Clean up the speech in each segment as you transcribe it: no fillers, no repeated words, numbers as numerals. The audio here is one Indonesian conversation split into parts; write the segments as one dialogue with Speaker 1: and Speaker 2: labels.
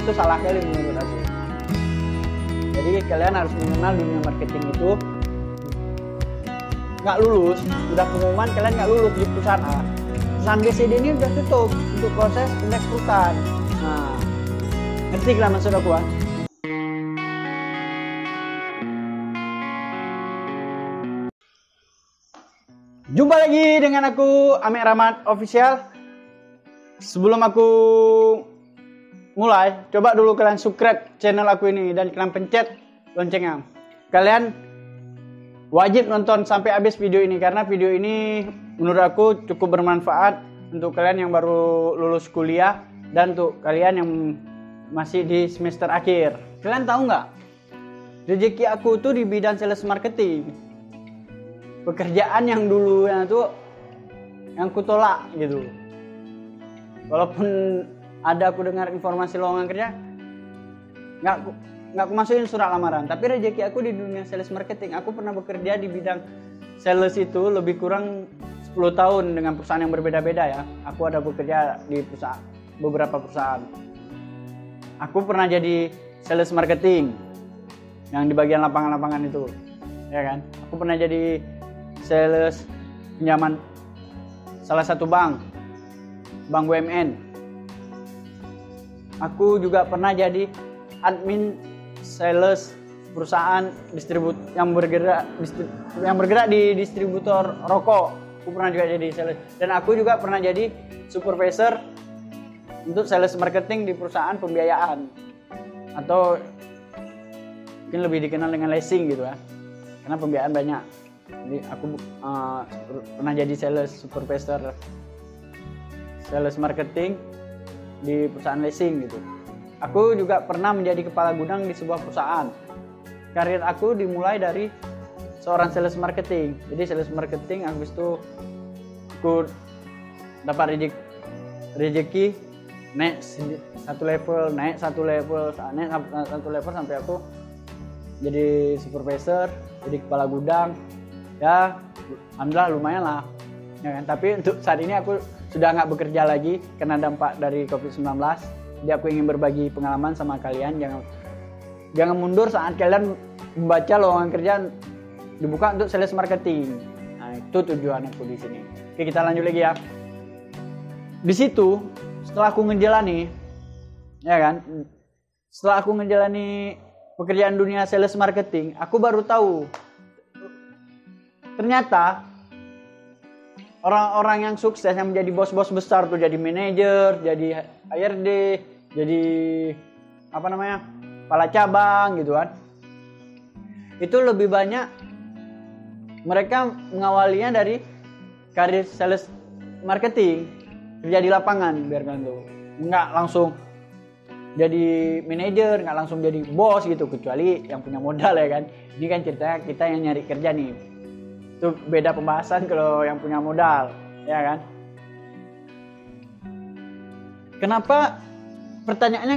Speaker 1: itu salah kali menurut aku. Jadi kalian harus mengenal dunia marketing itu. Nggak lulus, udah pengumuman kalian nggak lulus di perusahaan A, perusahaan B, C, D ini udah tutup untuk proses perekrutan. Nah, ngerti lah maksud aku kan? Jumpa lagi dengan aku, Amek Rahmat Official. Sebelum aku mulai, coba dulu kalian subscribe channel aku ini dan kalian pencet loncengnya. Kalian wajib nonton sampai habis video ini karena video ini menurut aku cukup bermanfaat untuk kalian yang baru lulus kuliah dan untuk kalian yang masih di semester akhir. Kalian tahu nggak? Rezeki aku tuh di bidang sales marketing. Pekerjaan yang dulunya tuh yang kutolak gitu. Walaupun ada aku dengar informasi lowongan kerja, nggak aku masukin surat lamaran. Tapi rezeki aku di dunia sales marketing. Aku pernah bekerja di bidang sales itu lebih kurang 10 tahun dengan perusahaan yang berbeda-beda ya. Aku ada bekerja di beberapa perusahaan. Aku pernah jadi sales marketing yang di bagian lapangan-lapangan itu, ya kan. Aku pernah jadi sales pinjaman salah satu bank BUMN. Aku juga pernah jadi admin sales perusahaan yang bergerak di distributor rokok. Aku pernah juga jadi sales, dan aku juga pernah jadi supervisor untuk sales marketing di perusahaan pembiayaan, atau mungkin lebih dikenal dengan leasing gitu ya, karena pembiayaan banyak. Jadi aku pernah jadi sales supervisor sales marketing di perusahaan leasing gitu. Aku juga pernah menjadi kepala gudang di sebuah perusahaan. Karir aku dimulai dari seorang sales marketing. Jadi sales marketing, habis itu aku dapat rezeki naik satu level sampai aku jadi supervisor, jadi kepala gudang. Ya, alhamdulillah lumayan lah. Ya kan? Tapi untuk saat ini aku sudah nggak bekerja lagi karena dampak dari COVID-19. Jadi aku ingin berbagi pengalaman sama kalian. Jangan mundur saat kalian membaca lowongan kerja dibuka untuk sales marketing. Nah, itu tujuan aku di sini. Oke, kita lanjut lagi ya. Di situ setelah aku ngejalani, ya kan? Setelah aku ngejalani pekerjaan dunia sales marketing, aku baru tahu ternyata orang-orang yang sukses, yang menjadi bos-bos besar tuh, jadi manajer, jadi HRD, jadi kepala cabang gitu kan. Itu lebih banyak mereka mengawalinya dari karir sales marketing, kerja di lapangan biar kan tuh. Nggak langsung jadi manajer, nggak langsung jadi bos gitu, kecuali yang punya modal ya kan. Ini kan ceritanya kita yang nyari kerja nih. Itu beda pembahasan kalau yang punya modal, ya kan? Kenapa pertanyaannya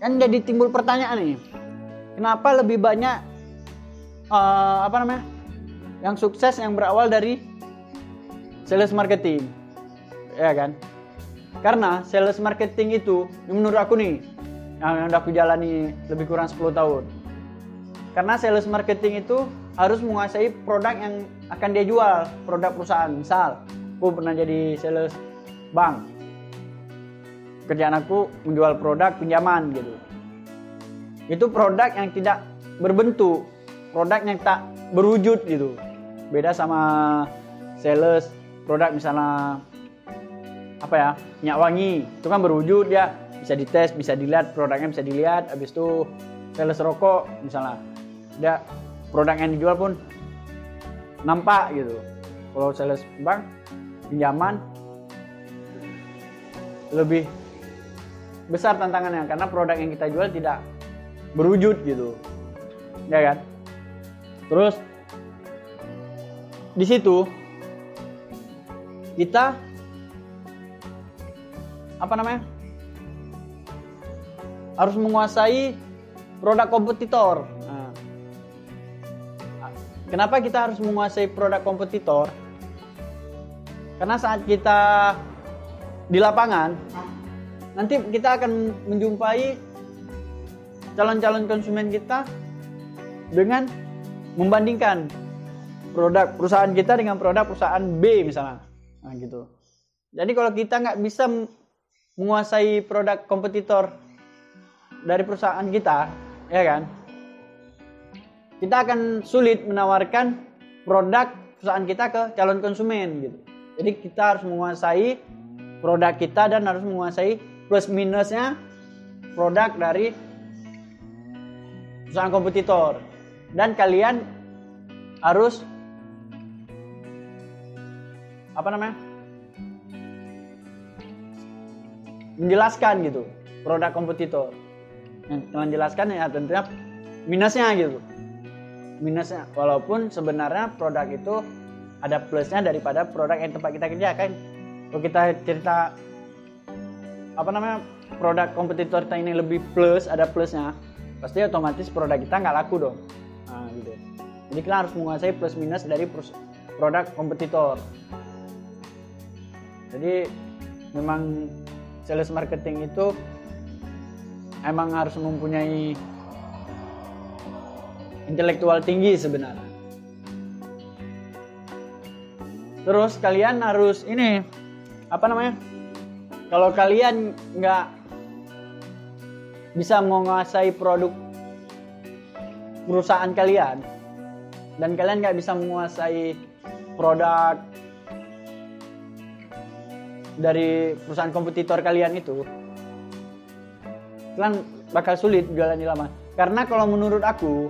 Speaker 1: kan jadi timbul pertanyaan nih. Kenapa lebih banyak yang sukses yang berawal dari sales marketing, ya kan? Karena sales marketing itu menurut aku nih yang udah aku jalani lebih kurang 10 tahun. Karena sales marketing itu harus menguasai produk yang akan dia jual, produk perusahaan. Misal, aku pernah jadi sales bank. Kerjaan aku menjual produk pinjaman gitu. Itu produk yang tidak berbentuk, produk yang tak berwujud gitu. Beda sama sales produk misalnya minyak wangi. Itu kan berwujud, ya bisa dites, bisa dilihat, produknya bisa dilihat. Habis itu sales rokok misalnya, dia produk yang dijual pun nampak gitu. Kalau sales bank pinjaman lebih besar tantangannya karena produk yang kita jual tidak berwujud gitu, ya kan? Terus di situ kita harus menguasai produk kompetitor. Kenapa kita harus menguasai produk kompetitor? Karena saat kita di lapangan, nanti kita akan menjumpai calon-calon konsumen kita dengan membandingkan produk perusahaan kita dengan produk perusahaan B misalnya. Nah, gitu. Jadi kalau kita nggak bisa menguasai produk kompetitor dari perusahaan kita, ya kan, kita akan sulit menawarkan produk perusahaan kita ke calon konsumen gitu. Jadi kita harus menguasai produk kita dan harus menguasai plus minusnya produk dari perusahaan kompetitor. Dan kalian harus menjelaskan gitu produk kompetitor. Menjelaskan ya tentunya minusnya gitu. Minusnya walaupun sebenarnya produk itu ada plusnya daripada produk yang tempat kita kerja kan. Kalau kita cerita produk kompetitor kita ini lebih plus, ada plusnya, pasti otomatis produk kita nggak laku dong. Nah, gitu. Jadi kita harus menguasai plus minus dari produk kompetitor. Jadi memang sales marketing itu emang harus mempunyai intelektual tinggi sebenarnya. Terus kalian harus kalau kalian nggak bisa menguasai produk perusahaan kalian dan kalian nggak bisa menguasai produk dari perusahaan kompetitor kalian itu, kalian bakal sulit jualan di lapangan. Karena kalau menurut aku,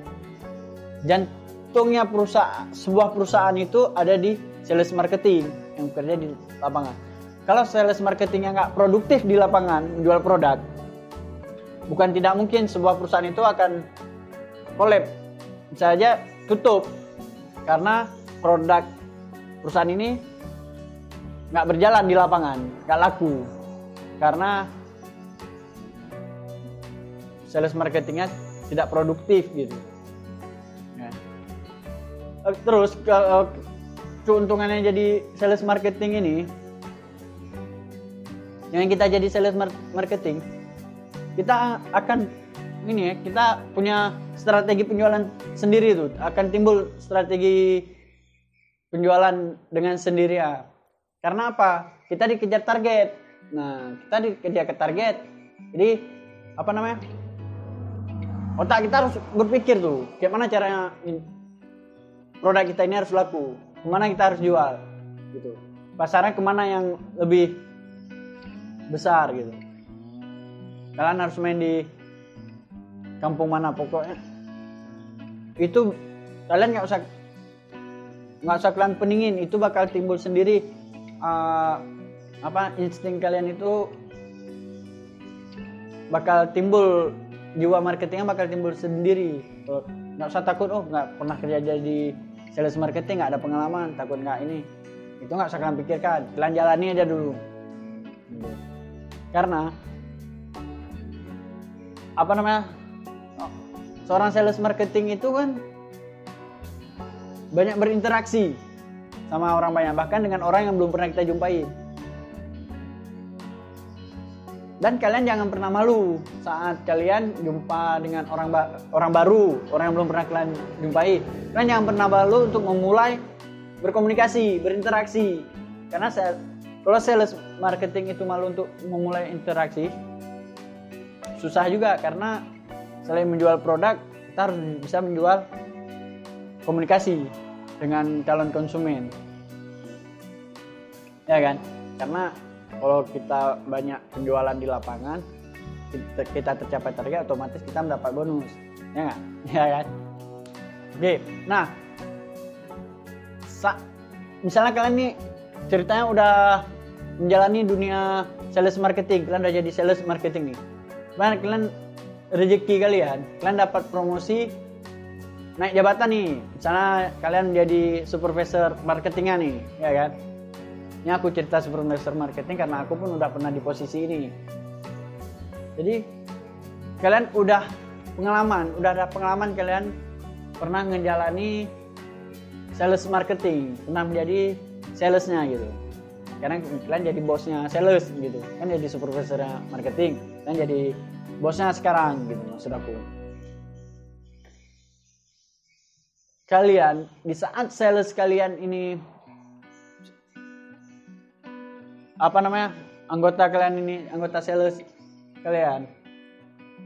Speaker 1: jantungnya sebuah perusahaan itu ada di sales marketing yang bekerja di lapangan. Kalau sales marketingnya nggak produktif di lapangan menjual produk, bukan tidak mungkin sebuah perusahaan itu akan collab, bisa aja tutup karena produk perusahaan ini nggak berjalan di lapangan, nggak laku karena sales marketingnya tidak produktif gitu. Terus keuntungannya jadi sales marketing ini, yang kita jadi sales marketing, kita akan kita punya strategi penjualan sendiri tuh, akan timbul strategi penjualan dengan sendirinya. Karena apa? Kita dikejar target. Nah, kita dikejar ke target. Jadi otak kita harus berpikir tuh, gimana caranya produk kita ini harus laku, kemana kita harus jual, gitu. Pasarnya kemana yang lebih besar gitu. Kalian harus main di kampung mana pokoknya. Itu kalian nggak usah kalian peningin, itu bakal timbul sendiri. Insting kalian itu bakal timbul, jiwa marketingnya bakal timbul sendiri. Nggak usah takut, nggak pernah kerja jadi sales marketing, nggak ada pengalaman, takut nggak ini, itu nggak usah kalian pikirkan, kalian jalani aja dulu. Karena seorang sales marketing itu kan banyak berinteraksi sama orang banyak, bahkan dengan orang yang belum pernah kita jumpai. Dan kalian jangan pernah malu saat kalian jumpa dengan orang baru, orang yang belum pernah kalian jumpai. Kalian jangan pernah malu untuk memulai berkomunikasi, berinteraksi. Karena kalau sales marketing itu malu untuk memulai interaksi, susah juga, karena selain menjual produk, kita harus bisa menjual komunikasi dengan calon konsumen, ya kan? Karena kalau kita banyak penjualan di lapangan, kita tercapai target, otomatis kita mendapat bonus, ya nggak? Ya kan? Oke, nah, misalnya kalian nih ceritanya udah menjalani dunia sales marketing, kalian udah jadi sales marketing nih, kalian rezeki kalian dapat promosi, naik jabatan nih, misalnya kalian jadi supervisor marketingnya nih, ya kan? Ini aku cerita supervisor marketing karena aku pun udah pernah di posisi ini. Jadi kalian udah ada pengalaman, kalian pernah ngejalani sales marketing, pernah menjadi salesnya gitu. sekarang kalian jadi bosnya sales gitu kan, jadi supervisor marketing dan jadi bosnya sekarang gitu maksud aku. Kalian di saat sales kalian ini anggota kalian ini, anggota sales kalian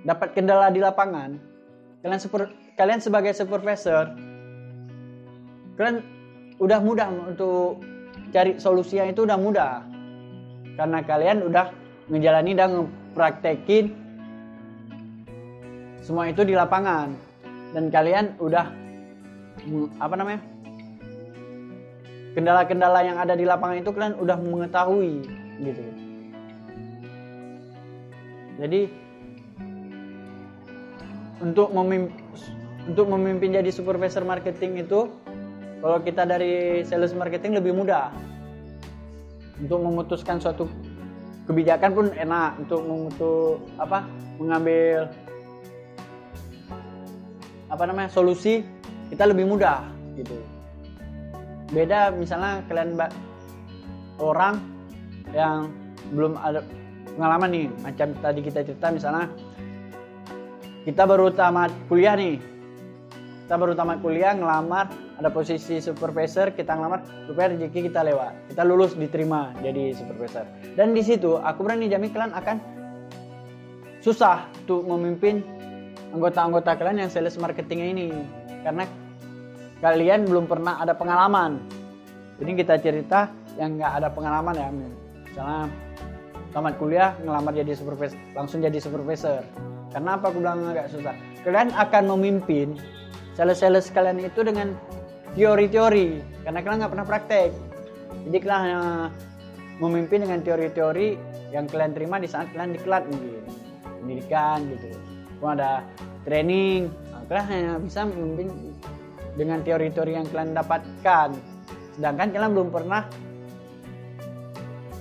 Speaker 1: dapat kendala di lapangan, kalian sebagai supervisor, kalian udah mudah untuk cari solusinya, itu udah mudah karena kalian udah menjalani dan praktekin semua itu di lapangan, dan kalian udah kendala-kendala yang ada di lapangan itu kalian udah mengetahui gitu. Jadi untuk memimpin jadi supervisor marketing itu, kalau kita dari sales marketing lebih mudah. Untuk memutuskan suatu kebijakan pun enak, untuk mengambil solusi kita lebih mudah gitu. Beda misalnya kalian orang yang belum ada pengalaman nih, macam tadi kita cerita misalnya kita baru tamat kuliah nih, ngelamar, ada posisi supervisor, kita ngelamar, rupanya rezeki kita lewat, kita lulus diterima jadi supervisor. Dan di situ aku berani jamin kalian akan susah untuk memimpin anggota-anggota kalian yang sales marketingnya ini, karena kalian belum pernah ada pengalaman. Jadi kita cerita yang nggak ada pengalaman ya, misalnya tamat kuliah ngelamar jadi supervisor, langsung jadi supervisor. Karena apa aku bilang agak susah? Kalian akan memimpin sales kalian itu dengan teori-teori, karena kalian nggak pernah praktek. Jadi kalian hanya memimpin dengan teori-teori yang kalian terima di saat kalian diklat mungkin pendidikan gitu. Kalau ada training, kalian hanya bisa memimpin dengan teori-teori yang kalian dapatkan. Sedangkan kalian belum pernah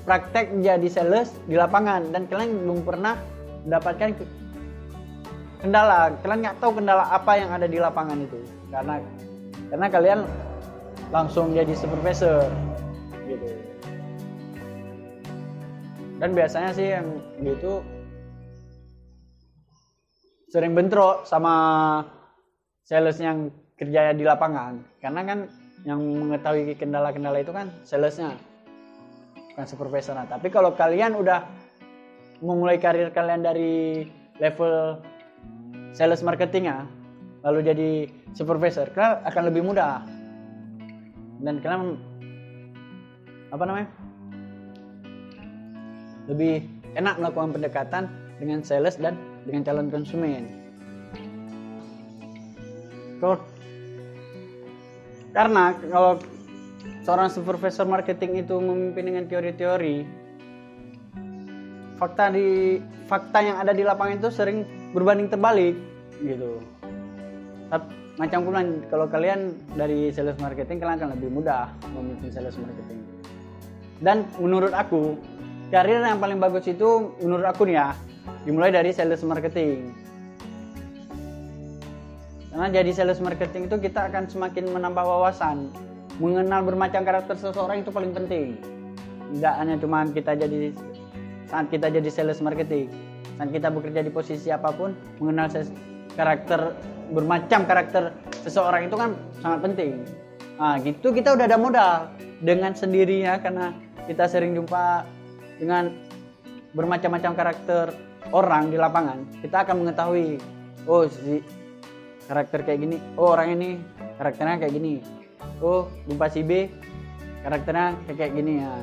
Speaker 1: praktek jadi sales di lapangan, dan kalian belum pernah mendapatkan kendala. Kalian nggak tahu kendala apa yang ada di lapangan itu, karena kalian langsung jadi supervisor gitu. Dan biasanya sih yang gitu sering bentrok sama sales yang kerja di lapangan, karena kan yang mengetahui kendala-kendala itu kan salesnya, bukan supervisor. Tapi kalau kalian udah memulai karir kalian dari level sales marketingnya, lalu jadi supervisor, kalian akan lebih mudah, dan kalian lebih enak melakukan pendekatan dengan sales dan dengan calon konsumen. Karena kalau seorang supervisor marketing itu memimpin dengan teori-teori, fakta yang ada di lapangan itu sering berbanding terbalik gitu. Macam pulang, kalau kalian dari sales marketing, kalian akan lebih mudah memimpin sales marketing. Dan menurut aku, karir yang paling bagus itu menurut aku nih ya, dimulai dari sales marketing. Karena jadi sales marketing itu kita akan semakin menambah wawasan, mengenal bermacam karakter seseorang itu paling penting. Tidak hanya cuma saat kita jadi sales marketing, saat kita bekerja di posisi apapun, mengenal bermacam karakter seseorang itu kan sangat penting. Nah gitu kita udah ada modal dengan sendirinya, karena kita sering jumpa dengan bermacam-macam karakter orang di lapangan. Kita akan mengetahui, oh si karakter kayak gini, oh orang ini karakternya kayak gini, oh jumpa si B karakternya kayak gini ya.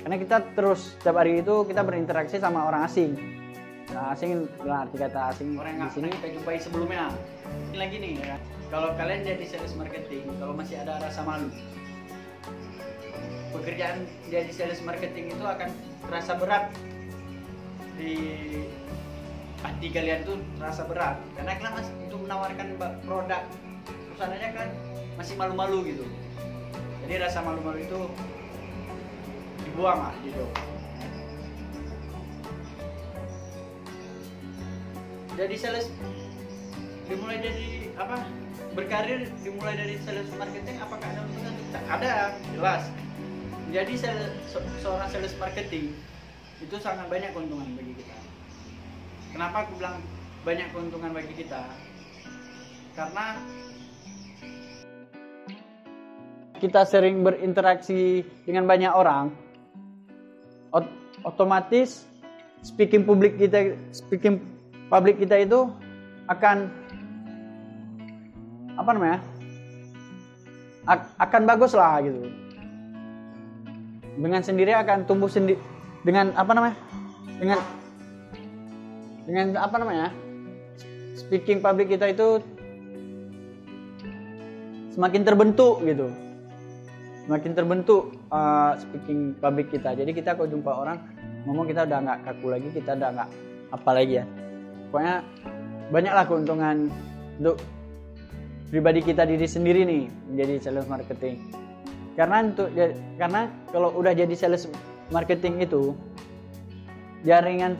Speaker 1: Karena kita terus setiap hari itu kita berinteraksi sama orang asing. Nah, asing dalam arti kata asing orang yang di sini kita jumpai sebelumnya. Ini lagi nih ya. Kalau kalian jadi sales marketing, kalau masih ada rasa malu, pekerjaan jadi sales marketing itu akan terasa berat di hati kalian, tuh terasa berat karena kalian masih untuk menawarkan produk perusahaannya kan masih malu-malu gitu. Jadi rasa malu-malu itu dibuang lah gitu. Jadi sales dimulai dari berkarir dimulai dari sales marketing, apakah ada untungnya? Ada, jelas. Jadi seorang sales marketing itu sangat banyak keuntungan bagi kita. Kenapa aku bilang banyak keuntungan bagi kita? Karena kita sering berinteraksi dengan banyak orang, otomatis speaking public kita itu akan akan bagus lah gitu. Dengan sendiri akan tumbuh sendiri dengan speaking public kita itu semakin terbentuk gitu. Semakin terbentuk speaking public kita. Jadi kita kalau jumpa orang ngomong, kita udah nggak kaku lagi, kita udah nggak apa lagi ya. Pokoknya banyaklah keuntungan untuk pribadi kita diri sendiri nih menjadi sales marketing. Karena kalau udah jadi sales marketing itu jaringan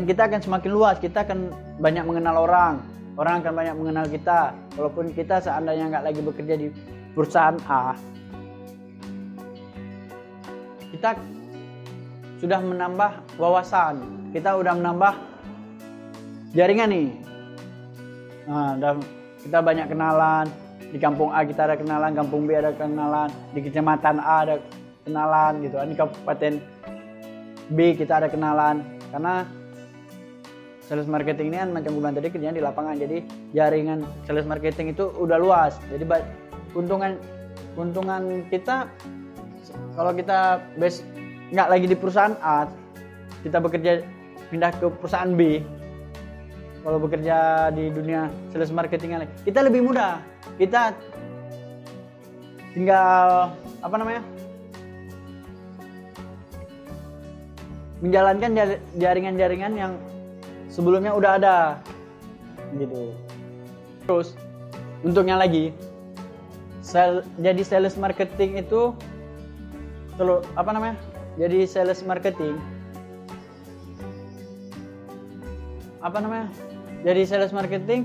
Speaker 1: kita akan semakin luas, kita akan banyak mengenal orang akan banyak mengenal kita. Walaupun kita seandainya nggak lagi bekerja di perusahaan A, kita sudah menambah wawasan, kita udah menambah jaringan nih. Dan kita banyak kenalan. Di kampung A kita ada kenalan, kampung B ada kenalan, di kecamatan A ada kenalan gitu. Di kabupaten B kita ada kenalan. Kita sales marketing ini kan macam gue bilang tadi, kerjanya di lapangan. Jadi jaringan sales marketing itu udah luas. Jadi keuntungan kita kalau kita nggak lagi di perusahaan A, kita bekerja pindah ke perusahaan B. Kalau bekerja di dunia sales marketing kita lebih mudah. Kita tinggal menjalankan jaringan-jaringan yang sebelumnya udah ada gitu. Terus untungnya lagi jadi sales marketing itu jadi sales marketing jadi sales marketing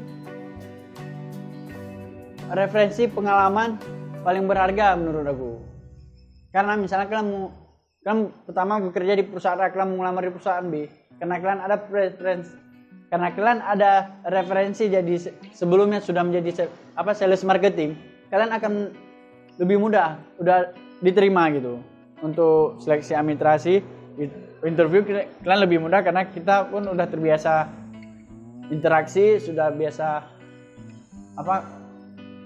Speaker 1: referensi pengalaman paling berharga menurut aku. Karena misalnya kalian pertama bekerja di perusahaan A, kalian mau melamar di perusahaan B, karena kalian ada referensi jadi sebelumnya sudah menjadi sales marketing, kalian akan lebih mudah udah diterima gitu untuk seleksi administrasi, interview kalian lebih mudah karena kita pun udah terbiasa interaksi, sudah biasa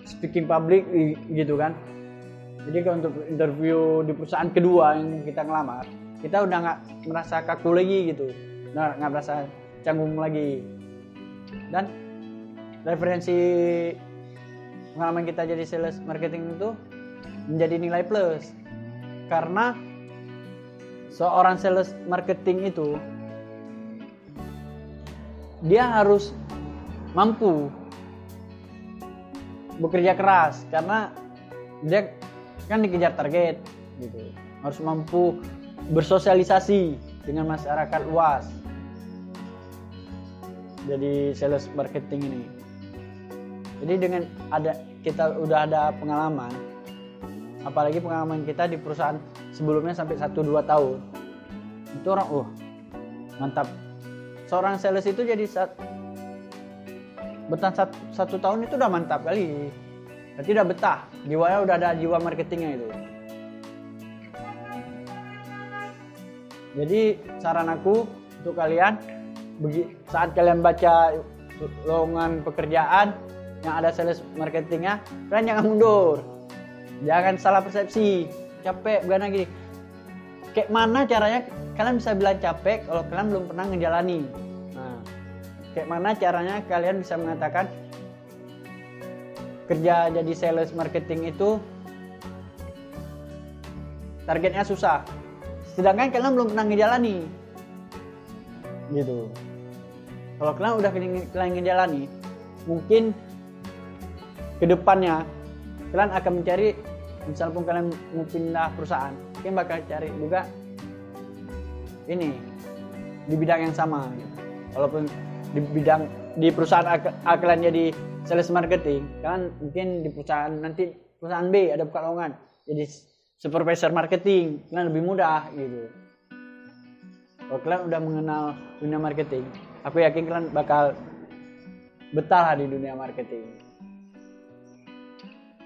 Speaker 1: speaking public gitu kan. Jadi kalau untuk interview di perusahaan kedua yang kita ngelamar, kita udah nggak merasa kaku lagi gitu, nggak merasa canggung lagi. Dan referensi pengalaman kita jadi sales marketing itu menjadi nilai plus, karena seorang sales marketing itu dia harus mampu bekerja keras, karena dia kan dikejar target gitu. Harus mampu bersosialisasi dengan masyarakat luas. Jadi sales marketing ini. Jadi dengan kita udah ada pengalaman, apalagi pengalaman kita di perusahaan sebelumnya sampai 1-2 tahun. Itu orang mantap. Seorang sales itu jadi bertahan 1 tahun itu udah mantap kali. Berarti udah betah, jiwanya udah ada jiwa marketingnya itu. Jadi saran aku untuk kalian, saat kalian baca lowongan pekerjaan yang ada sales marketingnya, kalian jangan mundur, jangan salah persepsi, capek bukan lagi. Kayak mana caranya kalian bisa bilang capek kalau kalian belum pernah ngejalani? Kayak mana caranya kalian bisa mengatakan kerja jadi sales marketing itu targetnya susah, sedangkan kalian belum pernah ngejalani gitu. Kalau kalian udah ngejalani, mungkin kedepannya kalian akan mencari, misal pun kalian mau pindah perusahaan, mungkin bakal cari juga ini di bidang yang sama gitu. Walaupun di perusahaan kalian jadi sales marketing, kalian mungkin di perusahaan B ada buka lowongan jadi supervisor marketing, kalian lebih mudah gitu. Kalau kalian udah mengenal dunia marketing, aku yakin kalian bakal betah di dunia marketing.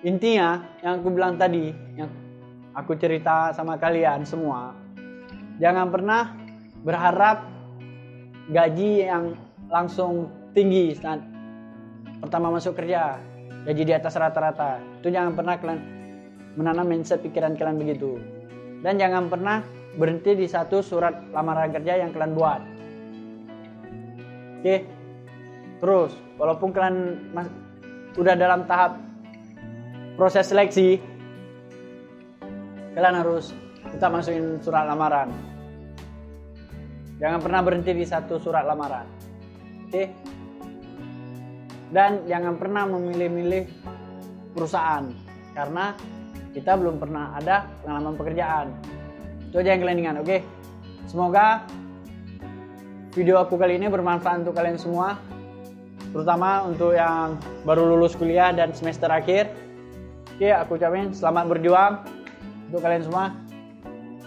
Speaker 1: Intinya yang aku bilang tadi, yang aku cerita sama kalian semua, jangan pernah berharap gaji yang langsung tinggi saat pertama masuk kerja, gaji di atas rata-rata. Itu jangan pernah kalian menanam mindset pikiran kalian begitu. Dan jangan pernah berhenti di satu surat lamaran kerja yang kalian buat. Oke. Terus, walaupun kalian udah dalam tahap proses seleksi, kalian harus tetap masukin surat lamaran. Jangan pernah berhenti di satu surat lamaran. Oke? Dan jangan pernah memilih-milih perusahaan karena kita belum pernah ada pengalaman pekerjaan. Itu aja yang kalian ingat, oke? Semoga video aku kali ini bermanfaat untuk kalian semua, terutama untuk yang baru lulus kuliah dan semester akhir. Oke, aku ucapin selamat berjuang untuk kalian semua.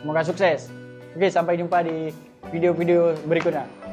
Speaker 1: Semoga sukses. Oke, sampai jumpa di video-video berikutnya.